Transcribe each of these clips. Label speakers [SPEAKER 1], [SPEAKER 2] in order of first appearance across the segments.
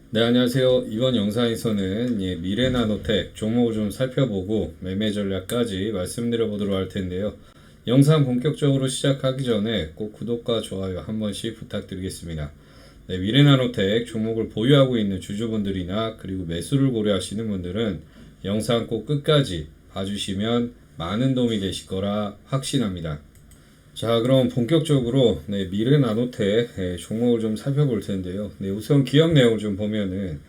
[SPEAKER 1] 네, 안녕하세요. 이번 영상에서는 미래나노텍 종목을 좀 살펴보고 매매 전략까지 말씀드려 보도록 할 텐데요. 영상 본격적으로 시작하기 전에 꼭 구독과 좋아요 한 번씩 부탁드리겠습니다. 네, 미래나노텍 종목을 보유하고 있는 주주분들이나 그리고 매수를 고려하시는 분들은 영상 꼭 끝까지 봐주시면 많은 도움이 되실 거라 확신합니다. 자, 그럼 본격적으로 미래나노텍 종목을 좀 살펴볼 텐데요. 우선 기업 내용을 좀 보면은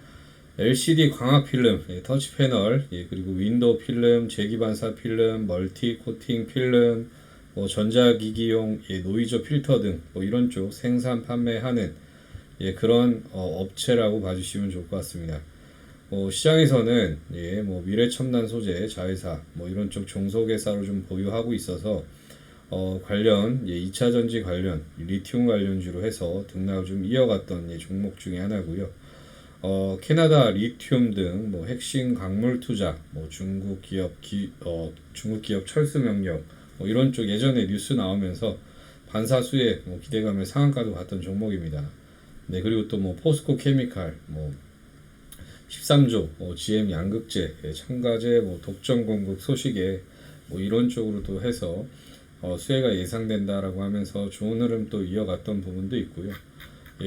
[SPEAKER 1] LCD 광학 필름, 터치 패널, 그리고 윈도우 필름, 재기반사 필름, 멀티 코팅 필름, 전자기기용 노이즈 필터 등 이런 쪽 생산 판매하는 그런 업체라고 봐주시면 좋을 것 같습니다. 시장에서는 미래첨단 소재, 자회사 이런 쪽 종속회사로 좀 보유하고 있어서 관련 2차 전지 관련 리튬 관련주로 해서 등락을 좀 이어갔던 종목 중에 하나고요. 캐나다 리튬 등 핵심 광물 투자, 중국 기업 철수 명령 이런 쪽 예전에 뉴스 나오면서 반사수에 기대감을 상한가도 갔던 종목입니다. 네, 그리고 또 포스코 케미칼 13조 GM 양극재 첨가제 독점 공급 소식에 이런 쪽으로도 해서 수혜가 예상된다라고 하면서 좋은 흐름 또 이어갔던 부분도 있고요.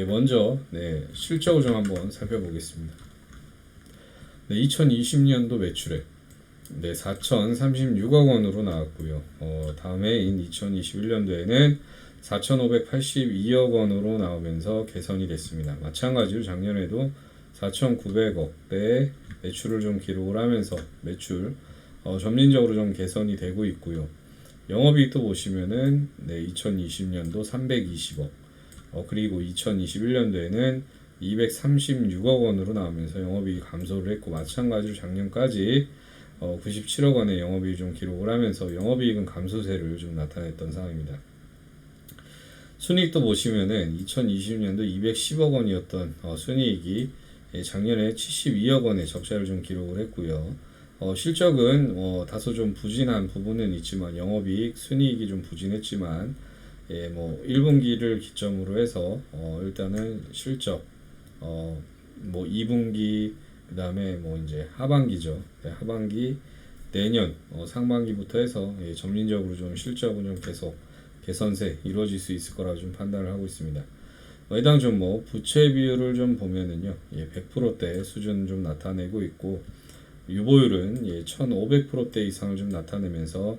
[SPEAKER 1] 먼저 실적을 좀 한번 살펴보겠습니다. 2020년도 매출액 4,036억 원으로 나왔고요. 다음해인 2021년도에는 4,582억 원으로 나오면서 개선이 됐습니다. 마찬가지로 작년에도 4,900억대 매출을 좀 기록을 하면서 매출 점진적으로 좀 개선이 되고 있고요. 영업이익도 보시면은 2020년도 320억, 그리고 2021년도에는 236억 원으로 나오면서 영업이익 감소를 했고, 마찬가지로 작년까지 97억 원의 영업이익 좀 기록을 하면서 영업이익은 감소세를 좀 나타냈던 상황입니다. 순이익도 보시면은 2020년도 210억 원이었던 순이익이 작년에 72억 원의 적자를 좀 기록을 했고요. 실적은 다소 좀 부진한 부분은 있지만 영업이익, 순이익이 좀 부진했지만 1분기를 기점으로 해서 일단은 실적 2분기 그다음에 이제 하반기죠. 하반기 내년 상반기부터 해서 점진적으로 좀 실적은 좀 계속 개선세 이루어질 수 있을 거라고 좀 판단을 하고 있습니다. 해당 종목 부채 비율을 좀 보면은요, 100%대 수준 좀 나타내고 있고, 유보율은 1,500%대 이상을 좀 나타내면서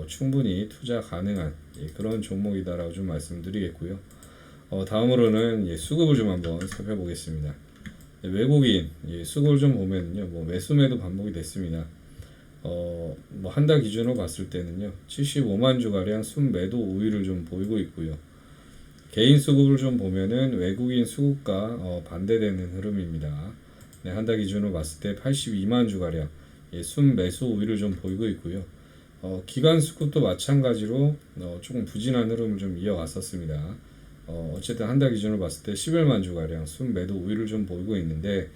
[SPEAKER 1] 충분히 투자 가능한 그런 종목이다라고 좀 말씀드리겠고요. 다음으로는 수급을 좀 한번 살펴보겠습니다. 외국인 수급을 좀 보면요, 매수매도 반복이 됐습니다. 한 달 기준으로 봤을 때는요, 75만 주가량 순매도 우위를 좀 보이고 있고요. 개인 수급을 좀 보면은 외국인 수급과 반대되는 흐름입니다. 한 달 기준으로 봤을 때 82만 주가량 순매수 우위를 좀 보이고 있고요. 기관 수급도 마찬가지로 조금 부진한 흐름을 좀 이어갔었습니다. 어쨌든 한 달 기준으로 봤을 때 11만 주가량 순매도 우위를 좀 보이고 있는데,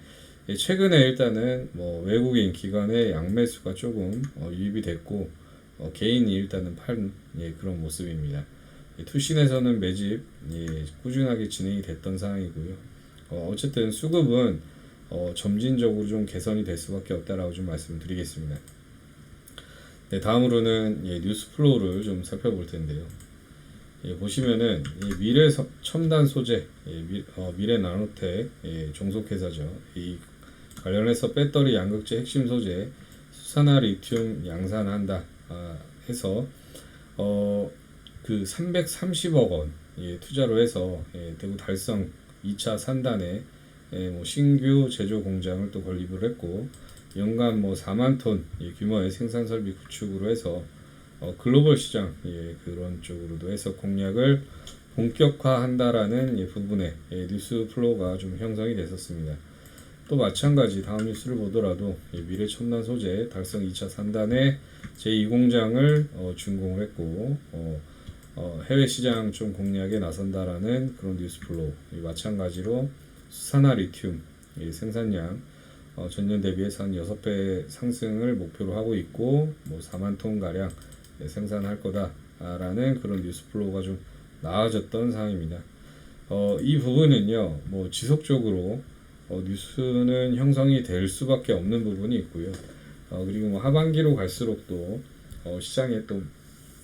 [SPEAKER 1] 최근에 일단은 외국인 기관의 양매수가 조금 유입이 됐고, 개인이 일단은 판 그런 모습입니다. 투신에서는 매집 꾸준하게 진행이 됐던 상황이고요. 어쨌든 수급은 점진적으로 좀 개선이 될 수밖에 없다라고 좀 말씀을 드리겠습니다. 다음으로는 뉴스 플로우를 좀 살펴볼 텐데요. 보시면은 미래 첨단 소재, 미래 나노텍 종속회사죠. 이 관련해서 배터리 양극재 핵심 소재 수산화 리튬 양산한다 해서 그 330억 원 투자로 해서 대구 달성 2차 산단에 신규 제조 공장을 또 건립을 했고, 연간 4만 톤 규모의 생산 설비 구축으로 해서 글로벌 시장 그런 쪽으로도 해서 공략을 본격화한다라는 부분에 뉴스 플로우가 좀 형성이 됐었습니다. 또 마찬가지 다음 뉴스를 보더라도 미래 첨단 소재 달성 2차 산단에 제2공장을 준공을 했고, 해외 시장 좀 공략에 나선다라는 그런 뉴스 플로우. 마찬가지로 수산화 리튬 생산량 전년 대비해서 한 6배 상승을 목표로 하고 있고, 4만 톤 가량 생산할 거다라는 그런 뉴스 플로우가 좀 나아졌던 상황입니다. 이 부분은요, 지속적으로 뉴스는 형성이 될 수밖에 없는 부분이 있고요. 그리고 뭐 하반기로 갈수록 또 시장에 또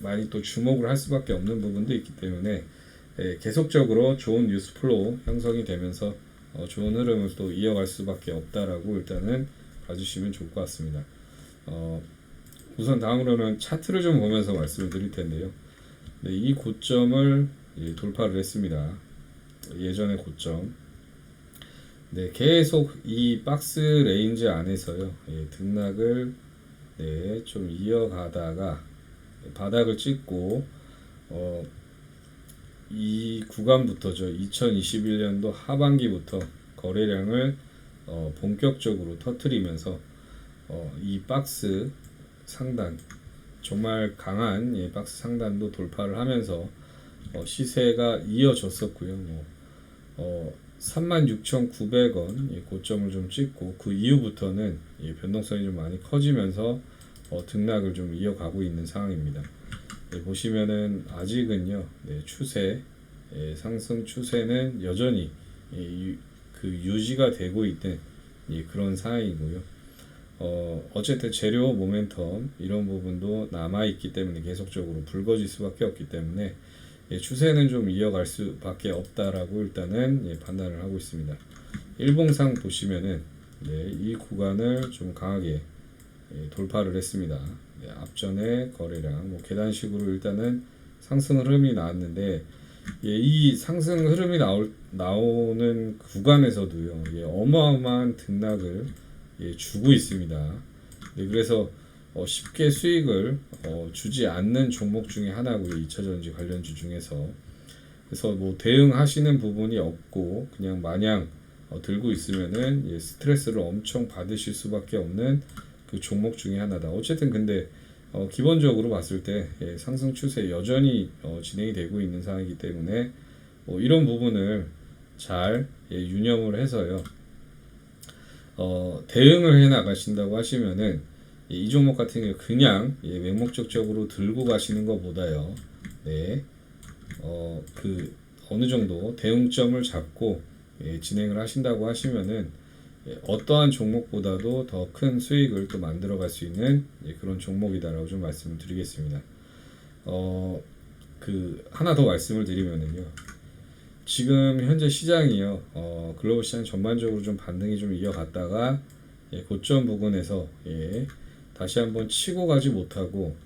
[SPEAKER 1] 많이 또 주목을 할 수밖에 없는 부분도 있기 때문에 계속적으로 좋은 뉴스 플로우 형성이 되면서 좋은 흐름을 또 이어갈 수밖에 없다라고 일단은 봐주시면 좋을 것 같습니다. 우선 다음으로는 차트를 좀 보면서 말씀을 드릴 텐데요. 네, 이 고점을 돌파를 했습니다. 예전의 고점. 네, 계속 이 박스 레인지 안에서요, 등락을 좀 이어가다가 바닥을 찍고 이 구간부터죠. 2021년도 하반기부터 거래량을 본격적으로 터뜨리면서 이 박스 상단, 정말 강한 박스 상단도 돌파를 하면서 시세가 이어졌었고요. 36,900원 고점을 좀 찍고 그 이후부터는 변동성이 좀 많이 커지면서 등락을 좀 이어가고 있는 상황입니다. 보시면은 아직은요, 추세, 상승 추세는 여전히 그 유지가 되고 있는 그런 상황이고요. 어쨌든 재료 모멘텀 이런 부분도 남아 있기 때문에 계속적으로 불거질 수밖에 없기 때문에 추세는 좀 이어갈 수밖에 없다라고 일단은 판단을 하고 있습니다. 일봉상 보시면은 이 구간을 좀 강하게 돌파를 했습니다. 앞전에 거래량 뭐 계단식으로 일단은 상승 흐름이 나왔는데 이 상승 흐름이 나오는 구간에서도요, 어마어마한 등락을 주고 있습니다. 그래서 쉽게 수익을 주지 않는 종목 중에 하나고요. 2차전지 관련주 중에서. 그래서 뭐 대응하시는 부분이 없고 그냥 마냥 들고 있으면은 스트레스를 엄청 받으실 수밖에 없는 그 종목 중에 하나다. 어쨌든 근데 기본적으로 봤을 때 상승 추세 여전히 진행이 되고 있는 상황이기 때문에 이런 부분을 잘 유념을 해서요. 대응을 해 나가신다고 하시면은 이 종목 같은 경우 그냥 맹목적적으로 들고 가시는 것보다요, 그 어느 정도 대응점을 잡고 진행을 하신다고 하시면은 어떠한 종목보다도 더 큰 수익을 또 만들어 갈 수 있는 그런 종목이다라고 좀 말씀을 드리겠습니다. 그 하나 더 말씀을 드리면은요, 지금 현재 시장이요, 글로벌 시장 전반적으로 좀 반등이 좀 이어갔다가 고점 부근에서 다시 한번 치고 가지 못하고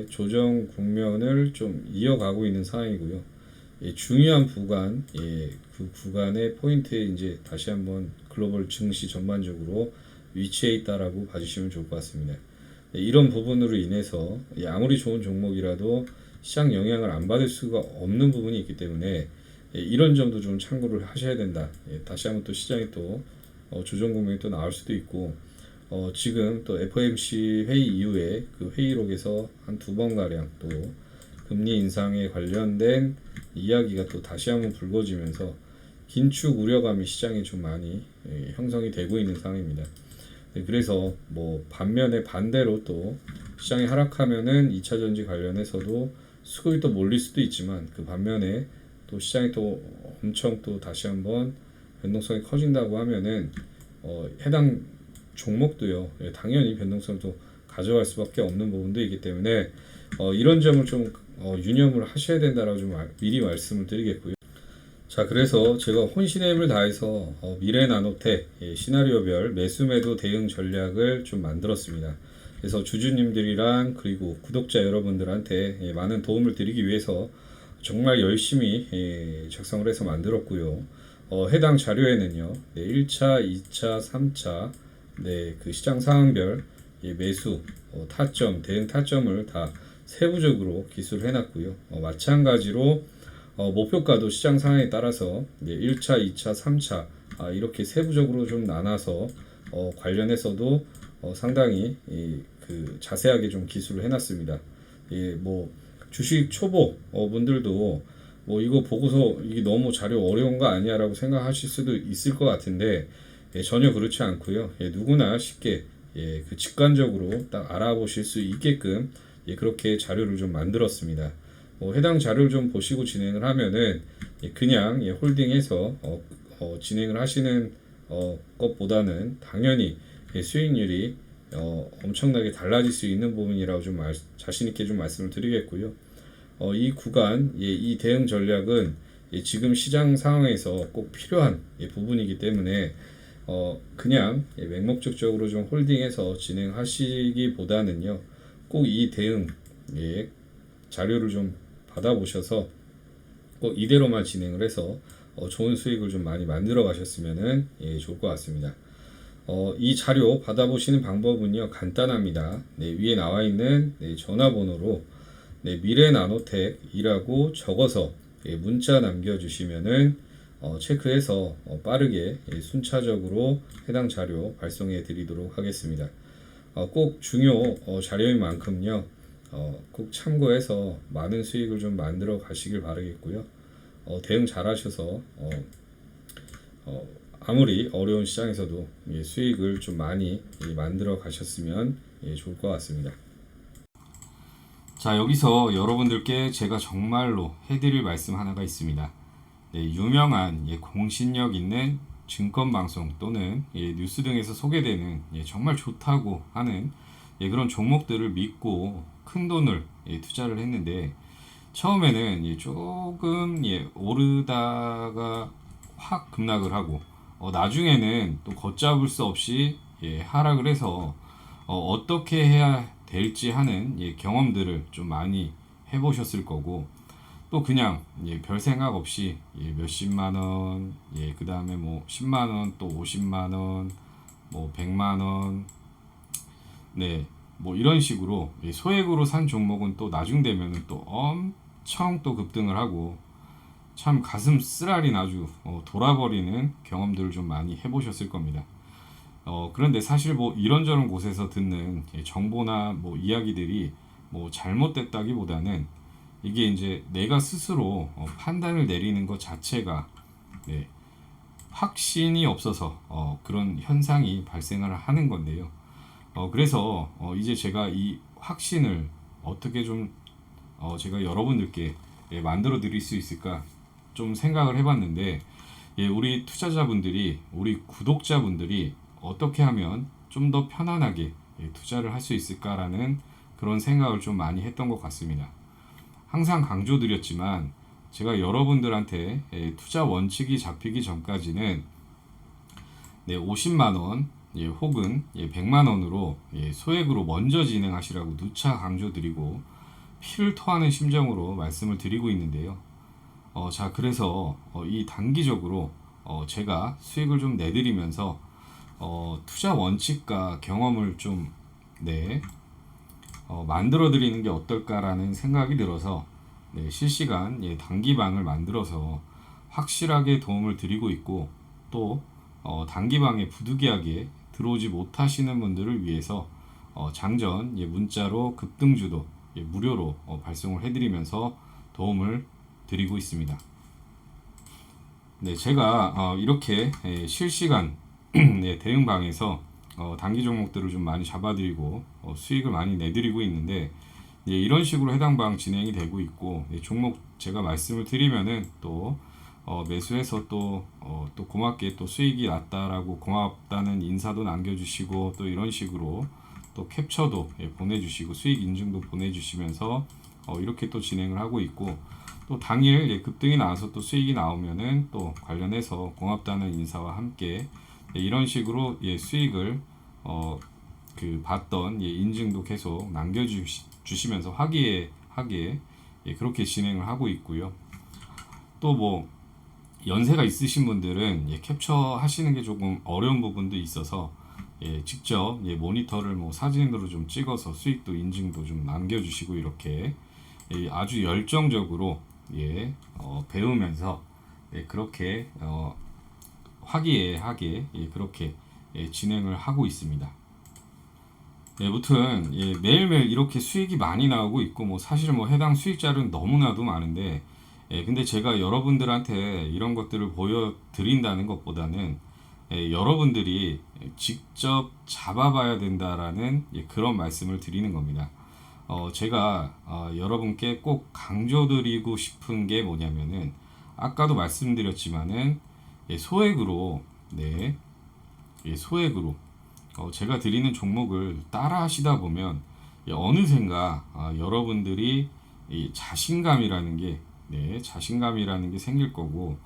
[SPEAKER 1] 조정 국면을 좀 이어가고 있는 상황이고요. 중요한 구간, 그 구간의 포인트에 이제 다시 한번 글로벌 증시 전반적으로 위치해 있다라고 봐주시면 좋을 것 같습니다. 이런 부분으로 인해서 아무리 좋은 종목이라도 시장 영향을 안 받을 수가 없는 부분이 있기 때문에 이런 점도 좀 참고를 하셔야 된다. 다시 한번 또 시장이 또 조정 국면이 또 나올 수도 있고, 지금 또 FOMC 회의 이후에 그 회의록에서 한 2번가량 또 금리 인상에 관련된 이야기가 또 다시 한번 불거지면서 긴축 우려감이 시장에 좀 많이 형성이 되고 있는 상황입니다. 그래서 뭐 반면에 반대로 또 시장이 하락하면은 2차전지 관련해서도 수급이 또 몰릴 수도 있지만, 그 반면에 또 시장이 또 엄청 또 다시 한번 변동성이 커진다고 하면은 해당 종목도요, 당연히 변동성을 또 가져갈 수밖에 없는 부분도 있기 때문에 이런 점을 좀 유념을 하셔야 된다라고 좀 미리 말씀을 드리겠고요. 자, 그래서 제가 혼신의 힘을 다해서 미래나노텍 시나리오별 매수매도 대응 전략을 좀 만들었습니다. 그래서 주주님들이랑 그리고 구독자 여러분들한테 많은 도움을 드리기 위해서 정말 열심히 작성을 해서 만들었고요. 해당 자료에는요, 1차, 2차, 3차 그 시장 상황별 매수, 타점, 대응 타점을 다 세부적으로 기술을 해놨고요. 마찬가지로 목표가도 시장 상황에 따라서 1차, 2차, 3차 이렇게 세부적으로 좀 나눠서 관련해서도 상당히 그 자세하게 좀 기술을 해놨습니다. 뭐 주식 초보 분들도 뭐 이거 보고서 이게 너무 자료 어려운 거 아니야라고 생각하실 수도 있을 것 같은데 전혀 그렇지 않고요. 누구나 쉽게 그 직관적으로 딱 알아보실 수 있게끔 그렇게 자료를 좀 만들었습니다. 해당 자료를 좀 보시고 진행을 하면은 그냥 홀딩해서 진행을 하시는 것보다는 당연히 수익률이 엄청나게 달라질 수 있는 부분이라고 좀 자신 있게 좀 말씀을 드리겠고요. 이 구간, 이 대응 전략은 지금 시장 상황에서 꼭 필요한 부분이기 때문에 그냥 맹목적으로 좀 홀딩해서 진행하시기보다는요, 꼭 이 대응 자료를 좀 받아보셔서 꼭 이대로만 진행을 해서 좋은 수익을 좀 많이 만들어 가셨으면 좋을 것 같습니다. 이 자료 받아보시는 방법은요, 간단합니다. 위에 나와 있는 전화번호로 미래나노텍이라고 적어서 문자 남겨주시면은 체크해서 빠르게 순차적으로 해당 자료 발송해 드리도록 하겠습니다. 꼭 중요 자료인 만큼요, 꼭 참고해서 많은 수익을 좀 만들어 가시길 바라겠고요. 대응 잘 하셔서 아무리 어려운 시장에서도 수익을 좀 많이 만들어 가셨으면 좋을 것 같습니다. 자, 여기서 여러분들께 제가 정말로 해드릴 말씀 하나가 있습니다. 유명한 공신력 있는 증권방송 또는 뉴스 등에서 소개되는 정말 좋다고 하는 그런 종목들을 믿고 큰 돈을 투자를 했는데, 처음에는 조금 오르다가 확 급락을 하고 나중에는 또 걷잡을 수 없이 하락을 해서 어떻게 해야 될지 하는 경험들을 좀 많이 해보셨을 거고, 또 그냥 별 생각 없이 몇십만 원, 그 다음에 뭐 10만 원, 또 50만 원, 뭐 100만 원, 뭐 이런 식으로 소액으로 산 종목은 또 나중 되면은 또 엄청 또 급등을 하고 참 가슴 쓰라린 아주 돌아버리는 경험들을 좀 많이 해보셨을 겁니다. 그런데 사실 뭐 이런저런 곳에서 듣는 정보나 뭐 이야기들이 뭐 잘못됐다기보다는 이게 이제 내가 스스로 판단을 내리는 것 자체가 확신이 없어서 그런 현상이 발생을 하는 건데요. 그래서 이제 제가 이 확신을 어떻게 좀 제가 여러분들께 만들어 드릴 수 있을까 좀 생각을 해봤는데, 우리 투자자분들이, 우리 구독자분들이 어떻게 하면 좀 더 편안하게 투자를 할 수 있을까라는 그런 생각을 좀 많이 했던 것 같습니다. 항상 강조드렸지만 제가 여러분들한테 투자 원칙이 잡히기 전까지는 50만원 혹은 100만원으로 소액으로 먼저 진행하시라고 누차 강조드리고 피를 토하는 심정으로 말씀을 드리고 있는데요. 자, 그래서 이 단기적으로 제가 수익을 좀 내드리면서 투자 원칙과 경험을 좀 만들어 드리는 게 어떨까라는 생각이 들어서 실시간 단기방을 만들어서 확실하게 도움을 드리고 있고, 또 단기방에 부득이하게 들어오지 못하시는 분들을 위해서 장전 문자로 급등주도 무료로 발송을 해드리면서 도움을 드리고 있습니다. 제가 이렇게 실시간 대응방에서 단기 종목들을 좀 많이 잡아드리고 수익을 많이 내드리고 있는데, 이런 식으로 해당 방 진행이 되고 있고, 종목 제가 말씀을 드리면은 또 매수해서 또 고맙게 또 수익이 났다라고 고맙다는 인사도 남겨주시고, 또 이런 식으로 또 캡처도 보내주시고 수익 인증도 보내주시면서 이렇게 또 진행을 하고 있고, 또 당일 급등이 나와서 또 수익이 나오면은 또 관련해서 고맙다는 인사와 함께 이런 식으로 수익을 받던 인증도 계속 남겨주시면서 화기애애하게 그렇게 진행을 하고 있고요. 또 뭐 연세가 있으신 분들은 캡처 하시는 게 조금 어려운 부분도 있어서 직접 모니터를 뭐 사진으로 좀 찍어서 수익도 인증도 좀 남겨주시고, 이렇게 아주 열정적으로 배우면서 그렇게 화기애애하게 그렇게 진행을 하고 있습니다. 무튼 매일매일 이렇게 수익이 많이 나오고 있고, 뭐 사실은 뭐 해당 수익자료는 너무나도 많은데, 근데 제가 여러분들한테 이런 것들을 보여드린다는 것보다는 여러분들이 직접 잡아봐야 된다라는 그런 말씀을 드리는 겁니다. 제가 여러분께 꼭 강조드리고 싶은 게 뭐냐면은, 아까도 말씀드렸지만은 소액으로 소액으로 제가 드리는 종목을 따라 하시다 보면 어느샌가 여러분들이 이 자신감이라는 게 자신감이라는 게 생길 거고,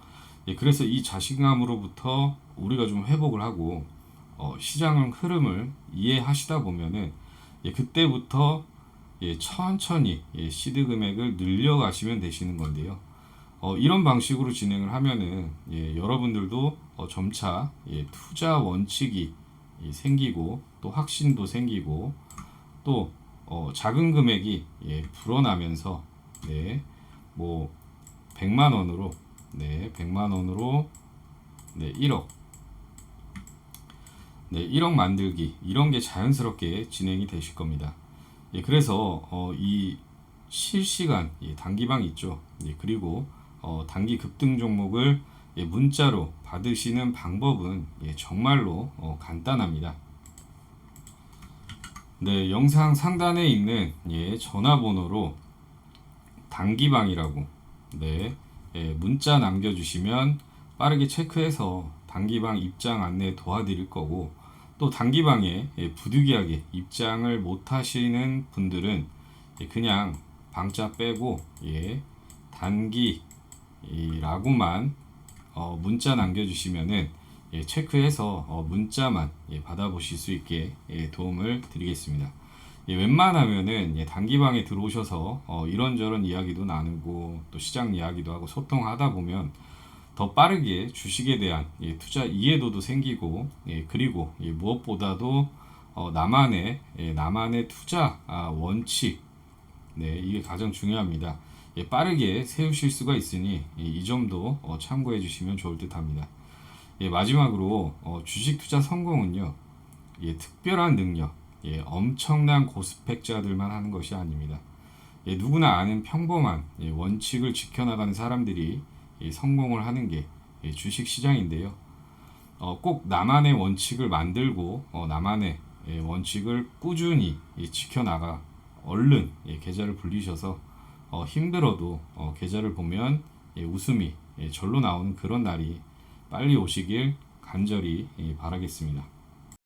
[SPEAKER 1] 그래서 이 자신감으로부터 우리가 좀 회복을 하고 시장 흐름을 이해하시다 보면은 그때부터 천천히 시드 금액을 늘려가시면 되시는 건데요. 이런 방식으로 진행을 하면은 여러분들도 점차 투자 원칙이 생기고 또 확신도 생기고 또 작은 금액이 불어나면서 뭐 100만 원으로 100만 원으로 1억 1억 만들기, 이런 게 자연스럽게 진행이 되실 겁니다. 그래서 이 실시간 단기방 있죠. 그리고 단기 급등 종목을 문자로 받으시는 방법은 정말로 간단합니다. 영상 상단에 있는 전화번호로 단기방이라고 문자 남겨주시면 빠르게 체크해서 단기방 입장 안내 도와드릴 거고, 또 단기방에 부득이하게 입장을 못 하시는 분들은 그냥 방자 빼고 단기라고만 문자 남겨주시면은 체크해서 문자만 받아보실 수 있게 도움을 드리겠습니다. 웬만하면은 단기방에 들어오셔서 이런저런 이야기도 나누고 또 시장 이야기도 하고 소통하다 보면 더 빠르게 주식에 대한 투자 이해도도 생기고, 그리고 무엇보다도 나만의 투자 원칙, 이게 가장 중요합니다. 빠르게 세우실 수가 있으니 이 점도 참고해 주시면 좋을 듯 합니다. 마지막으로 주식 투자 성공은요, 특별한 능력, 엄청난 고스펙자들만 하는 것이 아닙니다. 누구나 아는 평범한 원칙을 지켜나가는 사람들이 성공을 하는 게 주식 시장인데요. 꼭 나만의 원칙을 만들고 나만의 원칙을 꾸준히 지켜나가 얼른 계좌를 불리셔서 힘들어도 계좌를 보면 웃음이 절로 나오는 그런 날이 빨리 오시길 간절히 바라겠습니다.